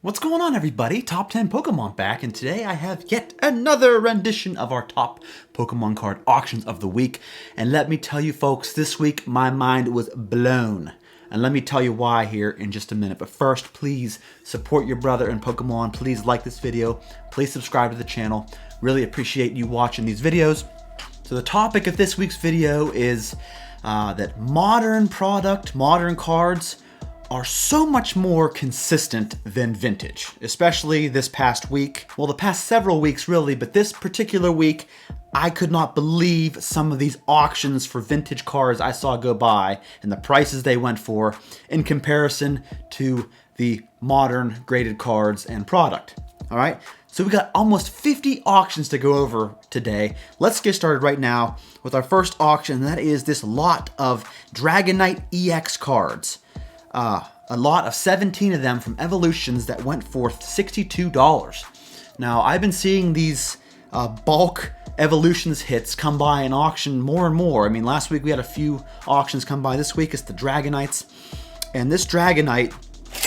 What's going on, everybody? Top 10 Pokemon back, and today I have yet another rendition of our top Pokemon card auctions of the week. And let me tell you folks, this week my mind was blown. And let me tell you why here in just a minute. But first, please support your brother in Pokemon. Please like this video. Please subscribe to the channel. Really appreciate you watching these videos. So the topic of this week's video is that modern cards are so much more consistent than vintage, especially this past week. Well, the past several weeks really, but this particular week, I could not believe some of these auctions for vintage cards I saw go by and the prices they went for in comparison to the modern graded cards and product. All right, so we got almost 50 auctions to go over today. Let's get started right now with our first auction, and that is this lot of Dragonite EX cards. A lot of 17 of them from Evolutions that went for $62. Now, I've been seeing these bulk Evolutions hits come by in auction more and more. I mean, last week we had a few auctions come by. This week it's the Dragonites. And this Dragonite,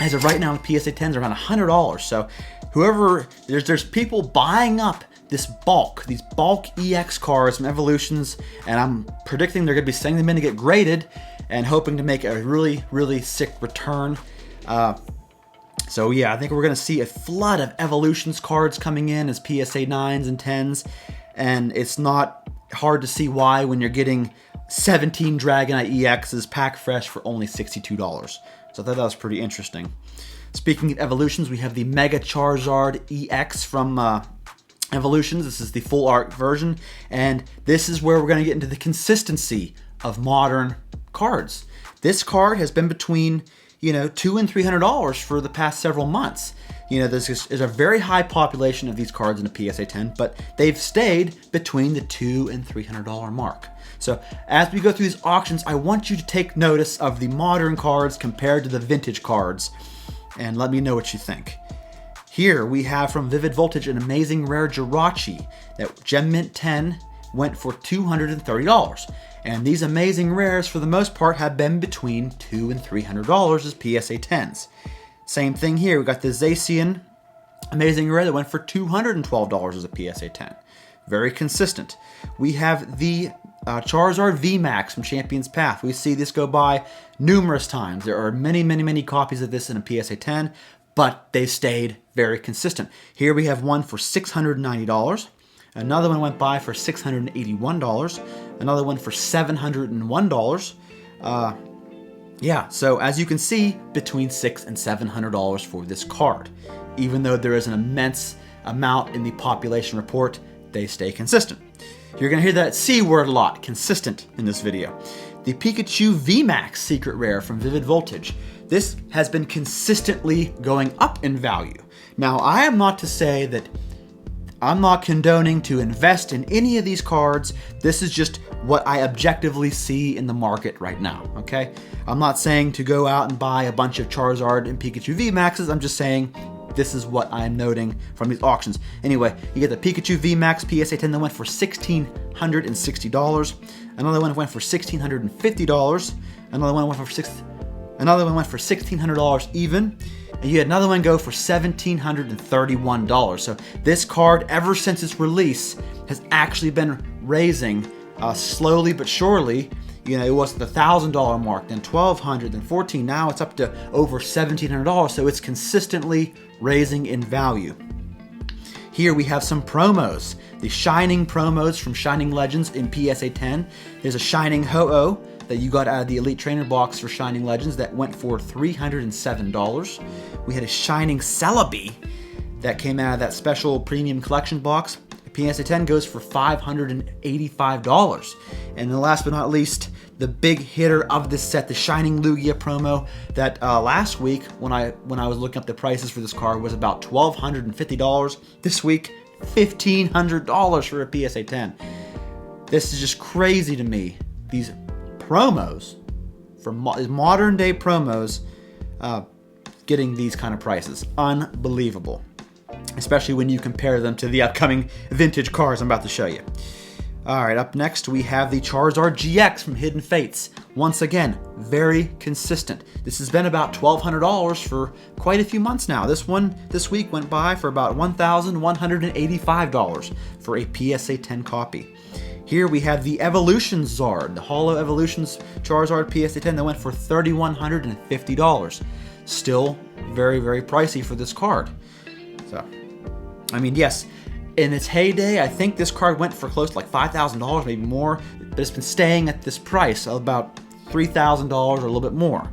as of right now, the PSA 10s are around $100. So whoever, there's people buying up these bulk EX cards from Evolutions, and I'm predicting they're going to be sending them in to get graded and hoping to make a really, really sick return. So yeah, I think we're going to see a flood of Evolutions cards coming in as PSA 9s and 10s, and it's not hard to see why when you're getting 17 Dragonite EXs pack fresh for only $62. So I thought that was pretty interesting. Speaking of Evolutions, we have the Mega Charizard EX from Evolutions. This is the full art version, and this is where we're going to get into the consistency of modern cards. This card has been between $200 and $300 for the past several months. There's a very high population of these cards in the PSA 10, but they've stayed between the $200 and $300 mark. So as we go through these auctions, I want you to take notice of the modern cards compared to the vintage cards, and let me know what you think. Here we have from Vivid Voltage an amazing rare Jirachi that Gem Mint 10 went for $230. And these amazing rares, for the most part, have been between $200 and $300 as PSA 10s. Same thing here. We got the Zacian amazing rare that went for $212 as a PSA 10. Very consistent. We have the Charizard VMAX from Champion's Path. We see this go by numerous times. There are many, many, many copies of this in a PSA 10, but they stayed very consistent. Here we have one for $690. Another one went by for $681. Another one for $701. Yeah, so as you can see, between $600 and $700 for this card. Even though there is an immense amount in the population report, they stay consistent. You're going to hear that C word a lot, consistent, in this video. The Pikachu VMAX Secret Rare from Vivid Voltage. This has been consistently going up in value. Now, I am not to say that I'm not condoning to invest in any of these cards. This is just what I objectively see in the market right now, okay? I'm not saying to go out and buy a bunch of Charizard and Pikachu VMAXs. I'm just saying this is what I'm noting from these auctions. Anyway, you get the Pikachu VMAX PSA 10 that went for $1,660. Another one went for $1,650. Another one went for $1,600 even. And you had another one go for $1,731. So this card, ever since its release, has actually been raising slowly but surely. It was at the $1,000 mark, then $1,200, then $1,400. Now it's up to over $1,700. So it's consistently raising in value. Here we have some promos. The Shining promos from Shining Legends in PSA 10. There's a Shining Ho-Oh that you got out of the Elite Trainer box for Shining Legends that went for $307. We had a Shining Celebi that came out of that special premium collection box. The PSA 10 goes for $585. And then last but not least, the big hitter of this set, the Shining Lugia promo that last week when I was looking up the prices for this card was about $1,250. This week, $1,500 for a PSA 10. This is just crazy to me. These promos, from modern day promos, getting these kind of prices. Unbelievable. Especially when you compare them to the upcoming vintage cards I'm about to show you. Alright, up next we have the Charizard GX from Hidden Fates. Once again, very consistent. This has been about $1,200 for quite a few months now. This one this week went by for about $1,185 for a PSA 10 copy. Here we have the Evolution Zard, the Holo Evolutions Charizard PSA 10 that went for $3,150. Still very, very pricey for this card. So, I mean, yes, in its heyday, I think this card went for close to like $5,000, maybe more, but it's been staying at this price, about $3,000 or a little bit more.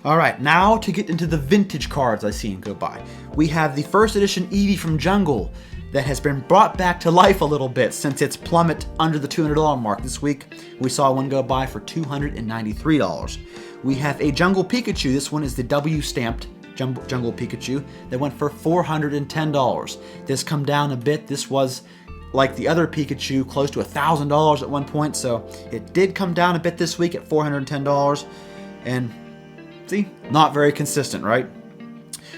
Alright, now to get into the vintage cards I've seen go by. We have the first edition Eevee from Jungle that has been brought back to life a little bit since its plummet under the $200 mark. This week, we saw one go by for $293. We have a Jungle Pikachu. This one is the W-stamped Jungle Pikachu that went for $410. This come down a bit. This was, like the other Pikachu, close to $1,000 at one point, so it did come down a bit this week at $410. And see, not very consistent, right?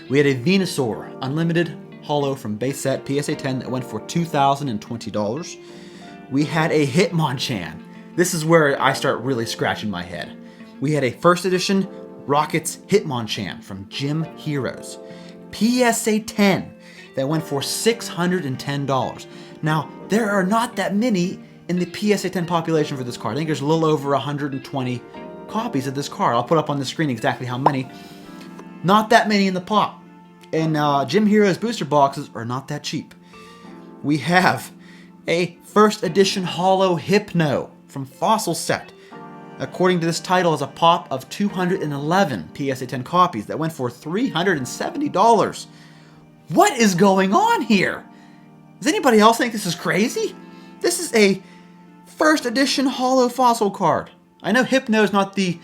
We had a Venusaur Unlimited Holo from base set PSA 10 that went for $2,020. We had a Hitmonchan. This is where I start really scratching my head. We had a first edition Rockets Hitmonchan from Gym Heroes, PSA 10, that went for $610. Now, there are not that many in the PSA 10 population for this card. I think there's a little over 120 copies of this card. I'll put up on the screen exactly how many. Not that many in the pop. And Gym Heroes booster boxes are not that cheap. We have a first edition Holo Hypno from Fossil Set. According to this title, is a pop of 211 PSA 10 copies that went for $370. What is going on here? Does anybody else think this is crazy? This is a first edition Holo Fossil card. I know Hypno is not the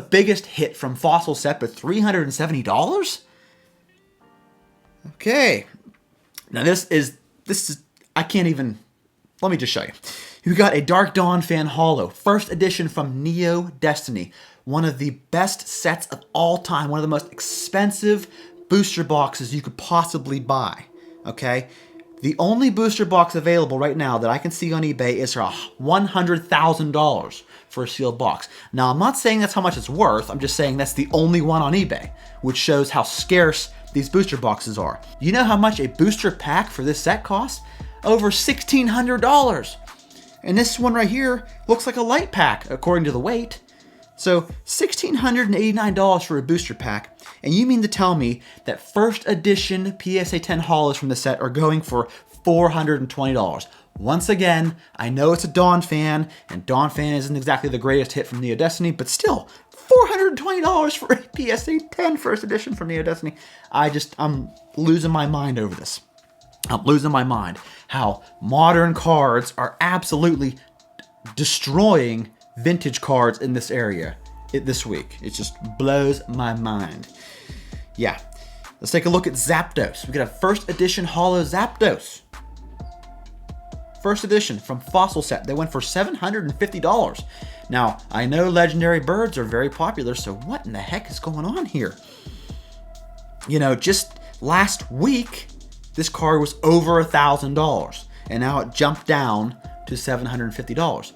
biggest hit from Fossil Set, but $370? Okay. Now this is I can't even, let me just show you. You got a Dark Dawn Fan Holo, first edition from Neo Destiny. One of the best sets of all time, one of the most expensive booster boxes you could possibly buy, okay? The only booster box available right now that I can see on eBay is for $100,000 for a sealed box. Now, I'm not saying that's how much it's worth, I'm just saying that's the only one on eBay, which shows how scarce these booster boxes are. You know how much a booster pack for this set costs? Over $1,600. And this one right here looks like a light pack, according to the weight. So $1,689 for a booster pack. And you mean to tell me that first edition PSA 10 Holos from the set are going for $420? Once again, I know it's a Dawn Fan, and Dawn Fan isn't exactly the greatest hit from Neo Destiny, but still, $420 for a PSA 10 first edition from Neo Destiny. I'm losing my mind over this. I'm losing my mind how modern cards are absolutely destroying vintage cards in this area this week. It just blows my mind. Yeah, let's take a look at Zapdos. We got a first edition Holo Zapdos. First edition from Fossil Set. They went for $750. Now, I know legendary birds are very popular, so what in the heck is going on here? You know, just last week, this card was over $1,000, and now it jumped down to $750.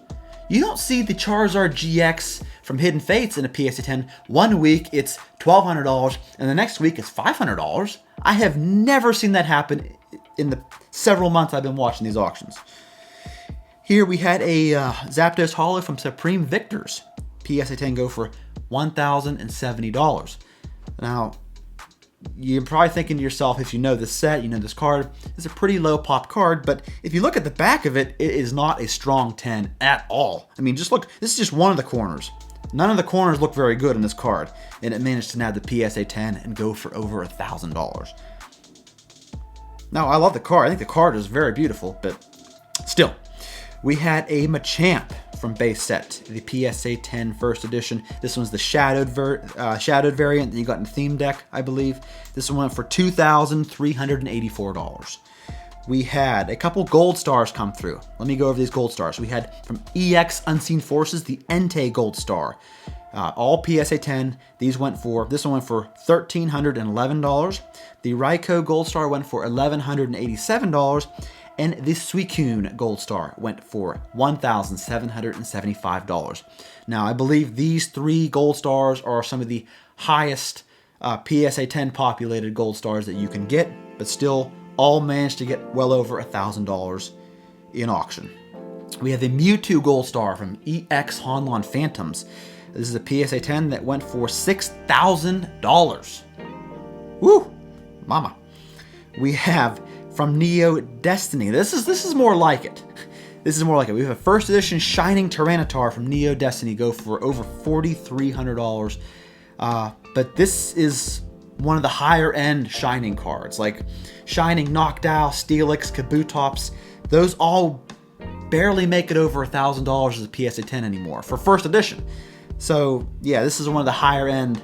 You don't see the Charizard GX from Hidden Fates in a PSA 10. One week it's $1,200, and the next week it's $500. I have never seen that happen in the several months I've been watching these auctions. Here we had a Zapdos Holo from Supreme Victors. PSA 10 go for $1,070. Now, you're probably thinking to yourself, if you know this set, you know this card, it's a pretty low pop card, but if you look at the back of it, it is not a strong 10 at all. I mean, just look, this is just one of the corners. None of the corners look very good in this card, and it managed to nab the PSA 10 and go for over $1,000. Now, I love the card. I think the card is very beautiful, but still. We had a Machamp from base set, the PSA 10 first edition. This one's the shadowed variant that you got in Theme Deck, I believe. This one went for $2,384. We had a couple gold stars come through. Let me go over these gold stars. We had from EX Unseen Forces, the Entei Gold Star. All PSA 10. This one went for $1,311. The Raikou Gold Star went for $1,187. And the Suicune Gold Star went for $1,775. Now, I believe these 3 Gold Stars are some of the highest PSA 10 populated Gold Stars that you can get, but still all managed to get well over $1,000 in auction. We have the Mewtwo Gold Star from EX Honlon Phantoms. This is a PSA 10 that went for $6,000. Woo! Mama. We have from Neo Destiny. This is more like it. This is more like it. We have a first edition Shining Tyranitar from Neo Destiny go for over $4,300. But this is one of the higher end Shining cards, like Shining Noctowl, Steelix, Kabutops. Those all barely make it over $1,000 as a PSA 10 anymore for first edition. So yeah, this is one of the higher end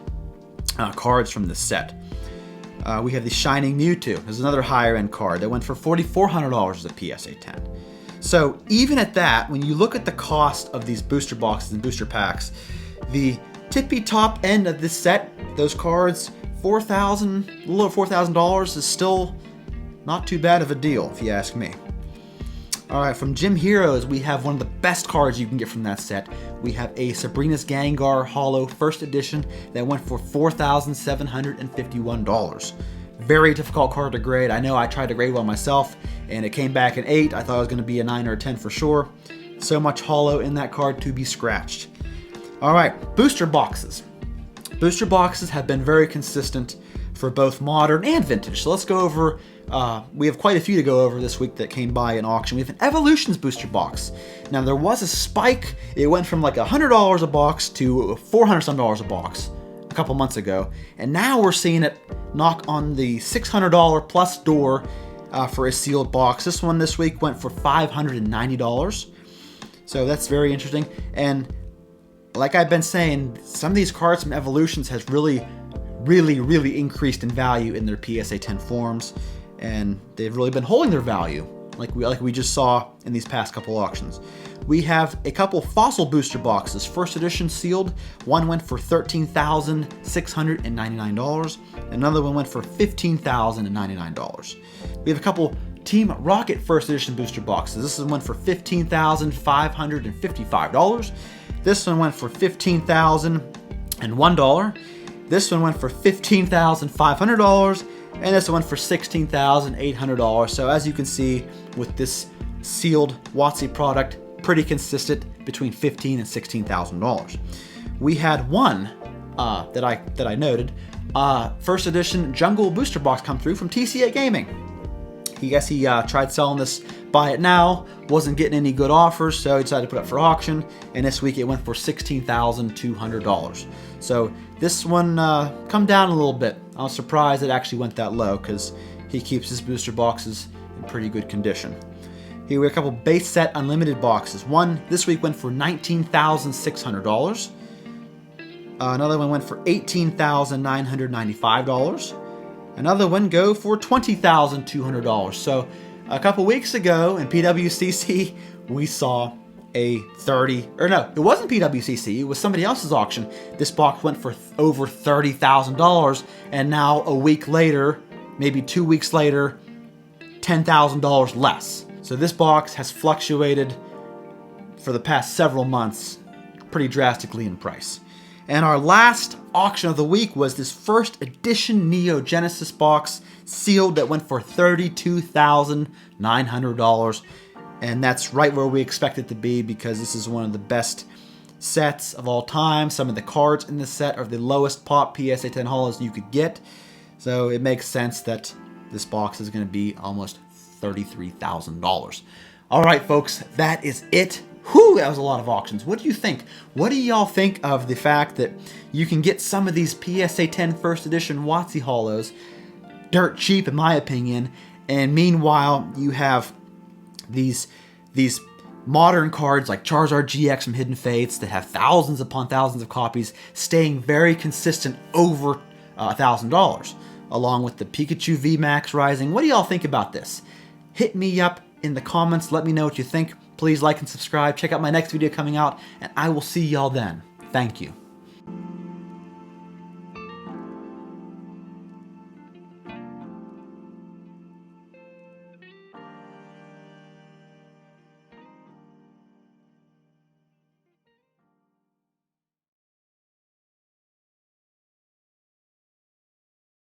cards from this set. We have the Shining Mewtwo. There's another higher end card that went for $4,400 as a PSA 10. So even at that, when you look at the cost of these booster boxes and booster packs, the tippy top end of this set, those cards, a little over $4,000 is still not too bad of a deal, if you ask me. All right, from Gym Heroes, we have one of the best cards you can get from that set. We have a Sabrina's Gengar Holo First Edition that went for $4,751. Very difficult card to grade. I know I tried to grade one myself, and it came back an 8. I thought it was going to be a 9 or a 10 for sure. So much holo in that card to be scratched. All right, booster boxes. Booster boxes have been very consistent for both modern and vintage. So let's go over, we have quite a few to go over this week that came by in auction. We have an Evolutions booster box. Now there was a spike. It went from like $100 a box to $400 some a box a couple months ago. And now we're seeing it knock on the $600 plus door for a sealed box. This one this week went for $590. So that's very interesting. And like I've been saying, some of these cards from Evolutions has really increased in value in their PSA 10 forms, and they've really been holding their value, like we just saw in these past couple auctions. We have a couple fossil booster boxes, first edition sealed. One went for $13,699. Another one went for $15,099. We have a couple Team Rocket first edition booster boxes. This one went for $15,555. This one went for $15,001. This one went for $15,500, and this one went for $16,800. So as you can see with this sealed WotC product, pretty consistent between $15,000 and $16,000. We had one that I noted, first edition Jungle booster box come through from TCA Gaming. He tried selling this, buy it now, wasn't getting any good offers, so he decided to put it up for auction, and this week it went for $16,200. So this one come down a little bit. I was surprised it actually went that low because he keeps his booster boxes in pretty good condition. Here we have a couple base set unlimited boxes. One this week went for $19,600. Another one went for $18,995. Another one go for $20,200. So a couple weeks ago in PWCC, we saw a it wasn't PWCC, it was somebody else's auction. This box went for over $30,000, and now a week later, maybe 2 weeks later, $10,000 less. So this box has fluctuated for the past several months pretty drastically in price. And our last auction of the week was this first edition Neo Genesis box, sealed, that went for $32,900. And that's right where we expect it to be, because this is one of the best sets of all time. Some of the cards in this set are the lowest pop PSA 10 holos you could get. So it makes sense that this box is going to be almost $33,000. All right, folks, that is it. Whew, that was a lot of auctions. What do you think? What do y'all think of the fact that you can get some of these PSA 10 first edition WotC holos dirt cheap, in my opinion, and meanwhile you have these modern cards like Charizard GX from Hidden Fates that have thousands upon thousands of copies staying very consistent over $1,000, along with the Pikachu VMAX rising. What do y'all think about this? Hit me up in the comments. Let me know what you think. Please like and subscribe. Check out my next video coming out, and I will see y'all then. Thank you.